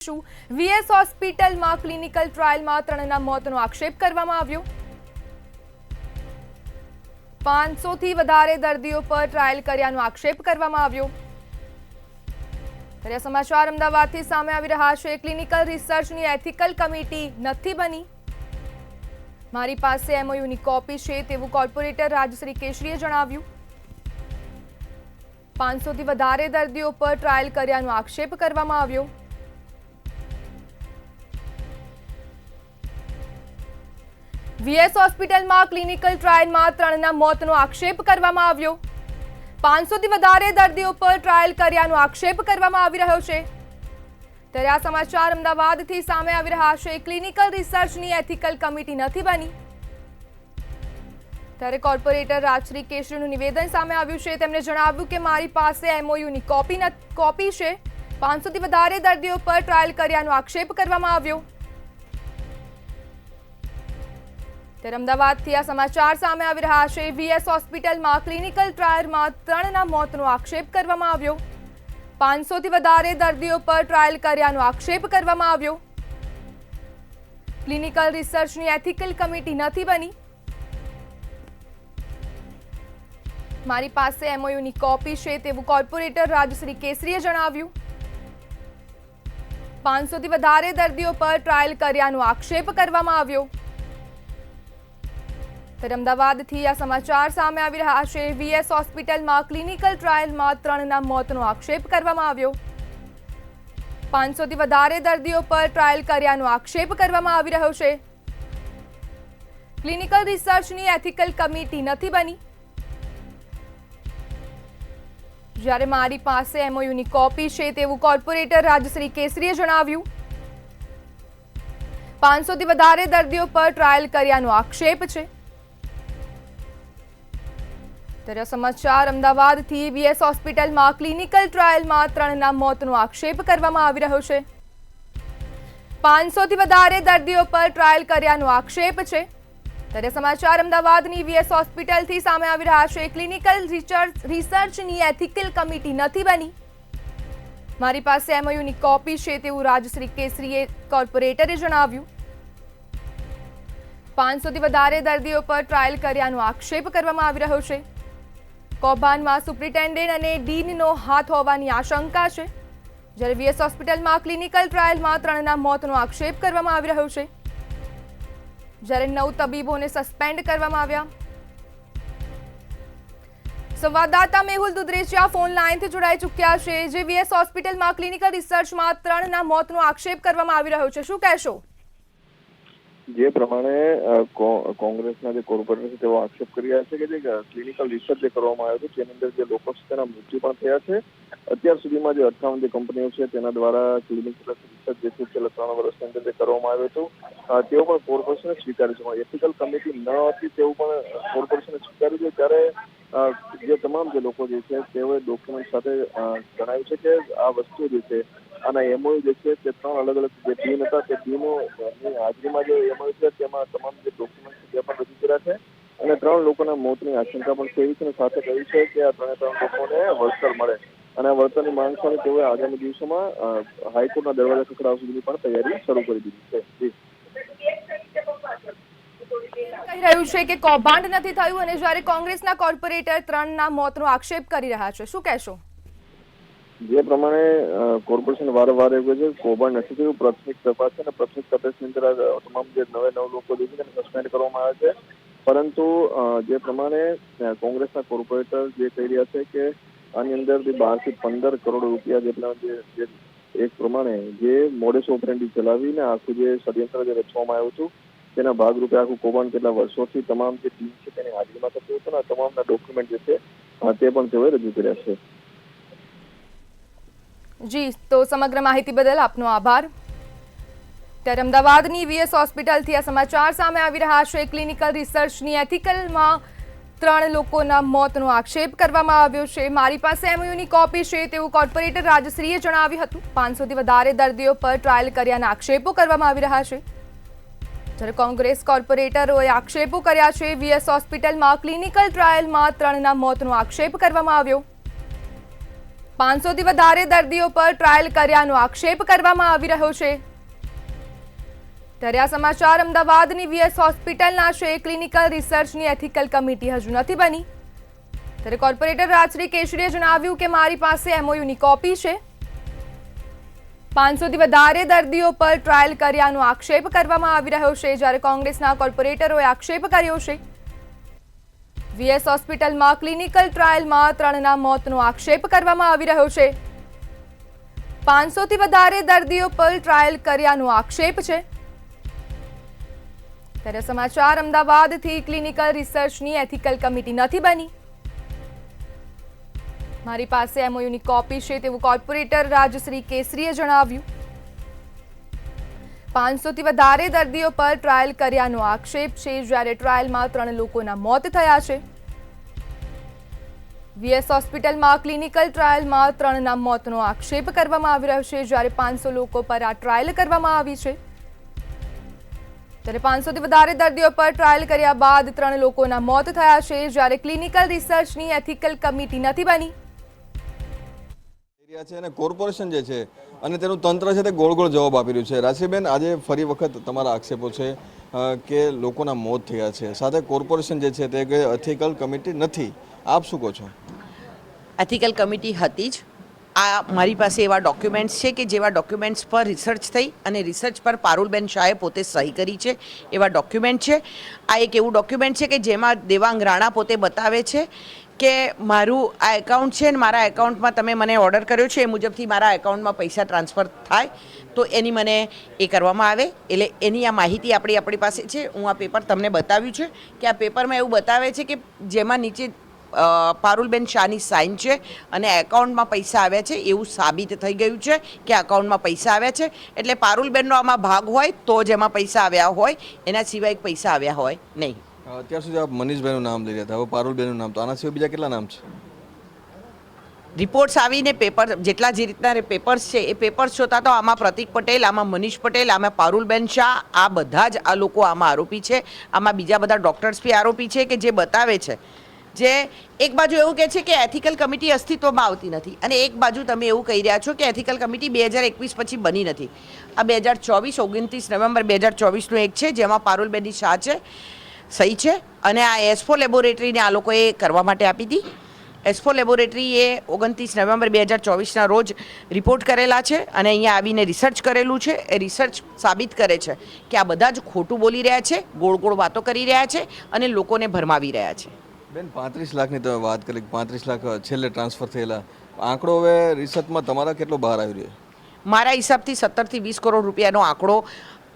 VS હોસ્પિટલમાં clinical ટ્રાયલમાં 3ના મોતનો આક્ષેપ કરવામાં આવ્યો। 500 થી વધારે દર્દીઓ પર ટ્રાયલ કર્યાનો આક્ષેપ કરવામાં આવ્યો। ત્યારે સમાચાર અમદાવાદથી સામે આવી રહ્યા છે। ક્લિનિકલ રિસર્ચની એથિકલ કમિટી નથી બની। મારી પાસે એમઓયુની કોપી છે તેવું કોર્પોરેટર રાજશ્રી કેસરીએ જણાવ્યું। 500 થી વધારે દર્દીઓ પર ટ્રાયલ કર્યાનો આક્ષેપ કરવામાં આવ્યો। વીએસ હોસ્પિટલમાં ક્લિનિકલ ટ્રાયલમાં 3ના મોતનો આક્ષેપ કરવામાં આવ્યો। 500 થી વધારે દર્દીઓ પર ટ્રાયલ કર્યાનો આક્ષેપ કરવામાં આવી રહ્યો છે। ત્યારે આ સમાચાર અમદાવાદથી સામે આવી રહ્યા છે। ક્લિનિકલ રિસર્ચની એથિકલ કમિટી નથી બની। ત્યારે કોર્પોરેટર રાજશ્રી કેસરીનું નિવેદન સામે આવ્યું છે। તેમણે જણાવ્યું કે મારી પાસે એમઓયુની કોપી છે। 500 થી વધારે દર્દીઓ પર ટ્રાયલ કર્યાનો આક્ષેપ કરવામાં આવ્યો। ત્યારે અમદાવાદથી આ સમાચાર સામે આવી રહ્યા છે। વીએસ હોસ્પિટલમાં ક્લિનિકલ ટ્રાયલમાં 3ના મોતનો આક્ષેપ કરવામાં આવ્યો। 500 થી વધારે દર્દીઓ પર ટ્રાયલ કર્યાનો આક્ષેપ કરવામાં આવ્યો। ક્લિનિકલ રિસર્ચની એથિકલ કમિટી નથી બની। મારી પાસે એમઓયુની કોપી છે તેવું કોર્પોરેટર રાજશ્રી કેસરીએ જણાવ્યું। 500 થી વધારે દર્દીઓ પર ટ્રાયલ કર્યાનો આક્ષેપ કરવામાં આવ્યો। ત્યારે અમદાવાદથી આ સમાચાર સામે આવી રહ્યા છે। વીએસ હોસ્પિટલમાં ક્લિનિકલ ટ્રાયલમાં 3ના મોતનો આક્ષેપ કરવામાં આવ્યો। 500 થી વધારે દર્દીઓ પર ટ્રાયલ કર્યાનો આક્ષેપ કરવામાં આવી રહ્યો છે। ક્લિનિકલ રિસર્ચની એથિકલ કમિટી નથી બની। જ્યારે મારી પાસે એમઓયુની કોપી છે તેવું કોર્પોરેટર રાજશ્રી કેસરીએ જણાવ્યું। 500 થી વધારે દર્દીઓ પર ટ્રાયલ કર્યાનો આક્ષેપ છે। ત્યારે સમાચાર અમદાવાદથી વીએસ હોસ્પિટલમાં ક્લિનિકલ ટ્રાયલમાં 3ના મોતનો આક્ષેપ કરવામાં આવી રહ્યો છે। 500 થી વધારે દર્દીઓ પર ટ્રાયલ કર્યાનો આક્ષેપ છે। ત્યારે સમાચાર અમદાવાદની વીએસ હોસ્પિટલથી સામે આવી રહ્યા છે। ક્લિનિકલ રિસર્ચની એથિકલ કમિટી નથી બની। મારી પાસે એમઓયુની કોપી છે તેવું રાજશ્રી કેસરીએ કોર્પોરેટરે જણાવ્યું। 500 થી વધારે દર્દીઓ પર ટ્રાયલ કર્યાનો આક્ષેપ કરવામાં આવી રહ્યો છે। કૌભાંડમાં સુપ્રિન્ટેન્ડન્ટ અને ડીનનો હાથ હોવાની આશંકા છે। જ્યારે વીએસ હોસ્પિટલમાં ક્લિનિકલ ટ્રાયલમાં 3ના મોતનો આક્ષેપ કરવામાં આવી રહ્યો છે। જ્યારે 9 તબીબોને સસ્પેન્ડ કરવામાં આવ્યા। સંવાદદાતા મેહુલ દુધરેચિયા ફોન લાઈનથી જોડાઈ ચૂક્યા છે। જે વીએસ હોસ્પિટલમાં ક્લિનિકલ રિસર્ચમાં 3ના મોતનો આક્ષેપ કરવામાં આવી રહ્યો છે, શું કહેશો? જે પ્રમાણે કોંગ્રેસના જે કોર્પોરેટર છે તેઓ આક્ષેપ કરી રહ્યા છે કે જે ક્લિનિકલ રિસર્ચ જે કરવામાં આવ્યો છે તેની અંદર જે લોકો છે તેના મૃત્યુ પણ થયા છે। અત્યાર સુધીમાં જે 58 જે કંપનીઓ છે તેના દ્વારા ક્લિનિકલ રિસર્ચ જે છે છેલ્લા 3 વર્ષની અંદર જે કરવામાં આવ્યું હતું તેઓ પણ કોર્પોરેશને સ્વીકાર્યું છે। એથિકલ કમિટી ન હતી તેવું પણ કોર્પોરેશને સ્વીકાર્યું છે। ત્યારે જે તમામ જે લોકો જે છે તેઓએ ડોક્યુમેન્ટ સાથે જણાવ્યું છે કે આ વસ્તુ જે છે આના એમઓયુ જે છે તે 3 અલગ અલગ જે ટીમ હતા તે ટીમોની હાજરીમાં જે એમઓયુ છે તેમાં તમામ જે ડોક્યુમેન્ટ છે તે પણ રજૂ કર્યા છે અને 3 લોકોના મોતની આશંકા પણ છે અને સાથે કહ્યું છે કે આ 3 લોકોને વળતર મળે અને વળતરની માંગ સાથે તેઓએ આગામી દિવસોમાં હાઈકોર્ટના દરવાજા ખખડાવવા સુધીની પણ તૈયારી શરૂ કરી દીધી છે। કહી રહ્યું છે કે કૌભાંડ નથી થયું અને જ્યારે કોંગ્રેસના કોર્પોરેટર 3ના મોતનો આક્ષેપ કરી રહ્યા છે, શું કહેશો? જે પ્રમાણે કોર્પોરેશન વારંવાર એવું છે કૌભાંડ નથી થયું। પ્રાથમિક તપાસ છે અને પ્રાથમિક તપાસની અંદર તમામ જે 9 લોકો જે છે તેને સસ્પેન્ડ કરવામાં આવે છે। પરંતુ જે પ્રમાણે કોંગ્રેસના કોર્પોરેટર જે કહી રહ્યા છે કે આની અંદર 12 થી 15 કરોડ રૂપિયા જેટલા જે એક પ્રમાણે જે મોડસ ઓપરેન્ડી ચલાવીને આખું જે ષડયંત્ર જે રચવામાં આવ્યું હતું તેના ભાગરૂપે આખું કૌભાંડ કેટલા વર્ષોથી તમામ જે ટીમ છે તેની હાજરીમાં થતું હતું અને તમામના ડોક્યુમેન્ટ જે છે તે પણ તેઓએ રજૂ કર્યા છે। જી, તો સમગ્ર માહિતી બદલ આપનો આભાર। ત્યારે અમદાવાદની વીએસ હોસ્પિટલથી આ સમાચાર સામે આવી રહ્યા છે। ક્લિનિકલ રિસર્ચની એથિકલમાં 3 લોકોના મોતનો આક્ષેપ કરવામાં આવ્યો છે। મારી પાસે એમઓયુની કોપી છે તેવું કોર્પોરેટર રાજશ્રીએ જણાવ્યું હતું। 500 થી વધારે દર્દીઓ પર ટ્રાયલ કર્યાના આક્ષેપો કરવામાં આવી રહ્યા છે। જ્યારે કોંગ્રેસ કોર્પોરેટરોએ આક્ષેપો કર્યા છે। વીએસ હોસ્પિટલમાં ક્લિનિકલ ટ્રાયલમાં 3ના મોતનો આક્ષેપ કરવામાં આવ્યો। 500થી વધારે દર્દીઓ પર ટ્રાયલ કર્યાનો આક્ષેપ કરવામાં આવી રહ્યો છે। ત્યારે આ સમાચાર અમદાવાદની વીએસ હોસ્પિટલના છે। ક્લિનિકલ રિસર્ચની એથિકલ કમિટી હજુ નથી બની। ત્યારે કોર્પોરેટર રાજશ્રી કેશરીએ જણાવ્યું કે મારી પાસે એમઓયુની કોપી છે। 500થી વધારે દર્દીઓ પર ટ્રાયલ કર્યાનો આક્ષેપ કરવામાં આવી રહ્યો છે, જ્યારે કોંગ્રેસના કોર્પોરેટરોએ આક્ષેપ કર્યો છે। વીએસ હોસ્પિટલમાં ક્લિનિકલ ટ્રાયલમાં 3ના મોતનો આક્ષેપ કરવામાં આવી રહ્યો છે। 500થી વધારે દર્દીઓ પર ટ્રાયલ કર્યાનો આક્ષેપ છે। ત્યારે સમાચાર અમદાવાદથી ક્લિનિકલ રિસર્ચની એથિકલ કમિટી નથી બની। મારી પાસે એમઓયુની કોપી છે તેવું કોર્પોરેટર રાજશ્રી કેસરીએ જણાવ્યું। 500થી વધારે દર્દીઓ પર ટ્રાયલ કર્યાનો આક્ષેપ છે, જ્યારે ટ્રાયલમાં 3 લોકોના મોત થયા છે। વીએસ હોસ્પિટલમાં ક્લિનિકલ ટ્રાયલમાં 3ના મોતનો આક્ષેપ કરવામાં આવી રહ્યો છે, જ્યારે 500 લોકો પર આ ટ્રાયલ કરવામાં આવી છે। ત્યારે 500થી વધારે દર્દીઓ પર ટ્રાયલ કર્યા બાદ 3 લોકોના મોત થયા છે, જ્યારે ક્લિનિકલ રિસર્ચની એથિકલ કમિટી નથી બની। છે અને કોર્પોરેશન જે છે અને તેનું તંત્ર છે તે ગોળ ગોળ જવાબ આપી રહ્યું છે। રાશિબેન, આજે ફરી વખત તમારા આક્ષેપો છે કે લોકોના મોત થયા છે, સાથે કોર્પોરેશન જે છે તે કે એથિકલ કમિટી નથી, આપ શું કહો છો? એથિકલ કમિટી હતી જ। આ મારી પાસે એવા ડોક્યુમેન્ટ્સ છે કે જેવા ડોક્યુમેન્ટ્સ પર રિસર્ચ થઈ અને રિસર્ચ પર પારુલબેન શાહે પોતે સહી કરી છે, એવા ડોક્યુમેન્ટ છે। આ એક એવું ડોક્યુમેન્ટ છે કે જેમાં દેવાંગ રાણા પોતે બતાવે છે કે મારું આ એકાઉન્ટ છે ને મારા એકાઉન્ટમાં તમે મને ઓર્ડર કર્યો છે એ મુજબથી મારા એકાઉન્ટમાં પૈસા ટ્રાન્સફર થાય તો એની મને એ કરવામાં આવે। એટલે એની આ માહિતી આપણી પાસે છે। હું આ પેપર તમને બતાવ્યું છે કે આ પેપરમાં એવું બતાવે છે કે જેમાં નીચે પારુલબેન શાહની સાઇન છે અને એકાઉન્ટમાં પૈસા આવ્યા છે એવું સાબિત થઈ ગયું છે કે એકાઉન્ટમાં પૈસા આવ્યા છે। એટલે પારુલબેનનો આમાં ભાગ હોય તો જ એમાં પૈસા આવ્યા હોય, એના સિવાય પૈસા આવ્યા હોય નહીં। અત્યાર સુધી આપ મનીષભાઈનું નામ લઈ રહ્યા હતા, હવે પારુલબેનનું નામ, તો આના સિવાય બીજા કેટલા નામ છે? રિપોર્ટ્સ આવીને પેપર જેટલા જે રીતના પેપર્સ છે એ પેપર્સ જોતા તો આમાં પ્રતિક પટેલ, આમાં મનીષ પટેલ, આમાં પારુલબેન શાહ, આ બધા જ આ લોકો આમાં આરોપી છે। આમાં બીજા બધા ડૉક્ટર્સ બી આરોપી છે કે જે બતાવે છે, જે એક બાજુ એવું કહે છે કે એથિકલ કમિટી અસ્તિત્વમાં આવતી નથી અને એક બાજુ તમે એવું કહી રહ્યા છો કે એથિકલ કમિટી 2021 પછી બની નથી। આ 2024 29 નવેમ્બર 2024નું એક છે જેમાં પારુલબેનની શાહ છે, સહી છે અને આ એસ્ફો લેબોરેટરીને આ લોકોએ કરવા માટે આપી હતી। એસ્ફો લેબોરેટરીએ 29 નવેમ્બર 2024ના રોજ રિપોર્ટ કરેલા છે અને અહીંયા આવીને રિસર્ચ કરેલું છે। એ રિસર્ચ સાબિત કરે છે કે આ બધા જ ખોટું બોલી રહ્યા છે, ગોળ ગોળ વાતો કરી રહ્યા છે અને લોકોને ભરમાવી રહ્યા છે। બેન, 35 લાખની તમે વાત કરી, 35 લાખ છેલ્લે ટ્રાન્સફર થયેલા, આંકડો હવે રિસર્ચમાં તમારા કેટલો બહાર આવી રહ્યો? મારા હિસાબથી 17થી 20 કરોડ રૂપિયાનો આંકડો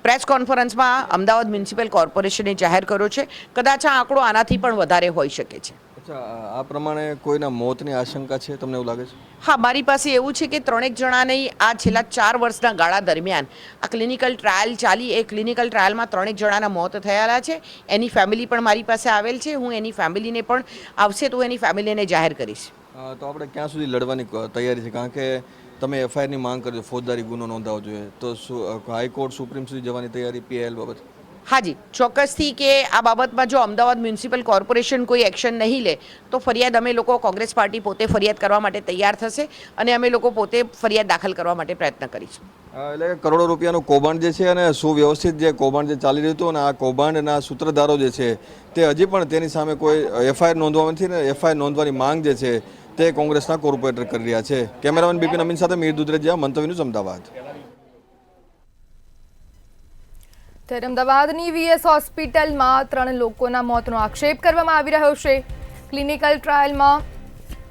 પ્રેસ કોન્ફરન્સમાં અમદાવાદ મ્યુનિસિપલ કોર્પોરેશને જાહેર કર્યો છે। કદાચ આ આંકડો આનાથી પણ વધારે હોઈ શકે છે। અચ્છા, આ પ્રમાણે કોઈના મોતની આશંકા છે, તમને એવું લાગે છે? હા, મારી પાસે એવું છે કે 3 જણાની આ છેલ્લા 4 વર્ષના ગાળા દરમિયાન આ ક્લિનિકલ ટ્રાયલ ચાલી, એ ક્લિનિકલ ટ્રાયલમાં 3 જણાના મોત થયેલા છે। એની ફેમિલી પણ મારી પાસે આવેલ છે। હું એની ફેમિલીને પણ આવશે તો એની ફેમિલીને જાહેર કરીશ। તો આપણે ક્યાં સુધી લડવાની તૈયારી છે? કારણ કે તમે એફઆઈઆરની માંગ કરજો, ફોજદારી ગુનો નોંધાવવો જોઈએ, તો હાઈકોર્ટ સુપ્રીમ સુધી જવાની તૈયારી પીઆઈએલ બાબત? હાજી, ચોક્કસથી કે આ બાબતમાં જો અમદાવાદ મ્યુનિસિપલ કોર્પોરેશન કોઈ એક્શન નહીં લે તો ફરિયાદ અમે લોકો કોંગ્રેસ પાર્ટી પોતે ફરિયાદ કરવા માટે તૈયાર થશે અને અમે લોકો પોતે ફરિયાદ દાખલ કરવા માટે પ્રયત્ન કરીશું। એટલે કરોડો રૂપિયાનું કૌભાંડ જે છે અને સુવ્યવસ્થિત જે કૌભાંડ જે ચાલી રહ્યું હતું અને આ કૌભાંડના સૂત્રધારો જે છે તે હજી પણ તેની સામે કોઈ એફઆઈઆર નોંધવા નથી ને એફઆઈઆર નોંધવાની માંગ જે છે તે કોંગ્રેસના કોર્પોરેટર કરી રહ્યા છે। કેમેરામેન બિપિન અમીન સાથે મીર દુધરેજિયા, મંતવ્ય ન્યૂઝ, અમદાવાદ। ત્યારે અમદાવાદની વીએસ હોસ્પિટલમાં 3 લોકોના મોતનો આક્ષેપ કરવામાં આવી રહ્યો છે। ક્લિનિકલ ટ્રાયલમાં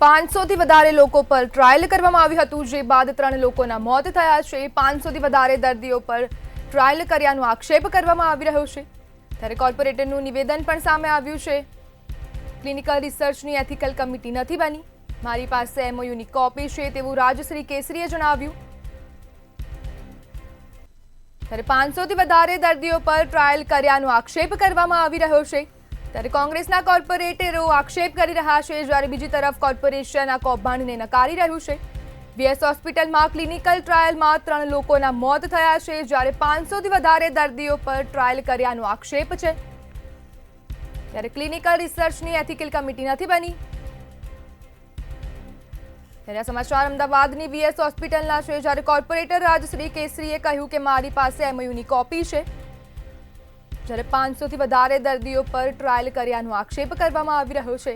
500થી વધારે લોકો પર ટ્રાયલ કરવામાં આવ્યું હતું, જે બાદ 3 લોકોના મોત થયા છે। 500થી વધારે દર્દીઓ પર ટ્રાયલ કર્યાનો આક્ષેપ કરવામાં આવી રહ્યો છે। ત્યારે કોર્પોરેટરનું નિવેદન પણ સામે આવ્યું છે। ક્લિનિકલ રિસર્ચની એથિકલ કમિટી નથી બની, મારી પાસે એમઓયુની કોપી છે તેવું રાજશ્રી કેસરીએ જણાવ્યું। ત્યારે 500થી વધારે દર્દીઓ પર ટ્રાયલ કર્યાનો આક્ષેપ કરવામાં આવી રહ્યો છે। ત્યારે કોંગ્રેસના કોર્પોરેટરો આક્ષેપ કરી રહ્યા છે, જ્યારે બીજી તરફ કોર્પોરેશન આ કૌભાંડને નકારી રહ્યું છે। વીએસ હોસ્પિટલમાં ક્લિનિકલ ટ્રાયલમાં 3 લોકોના મોત થયા છે, જ્યારે 500થી વધારે દર્દીઓ પર ટ્રાયલ કર્યાનો આક્ષેપ છે। ત્યારે ક્લિનિકલ રિસર્ચની એથિકલ કમિટી નથી બની। ત્યારે આ સમાચાર અમદાવાદની વીએસ હોસ્પિટલના છે, જ્યારે કોર્પોરેટર રાજશ્રી કેસરીએ કહ્યું કે મારી પાસે એમઓયુની કોપી છે, જ્યારે 500થી વધારે દર્દીઓ પર ટ્રાયલ કર્યાનો આક્ષેપ કરવામાં આવી રહ્યો છે.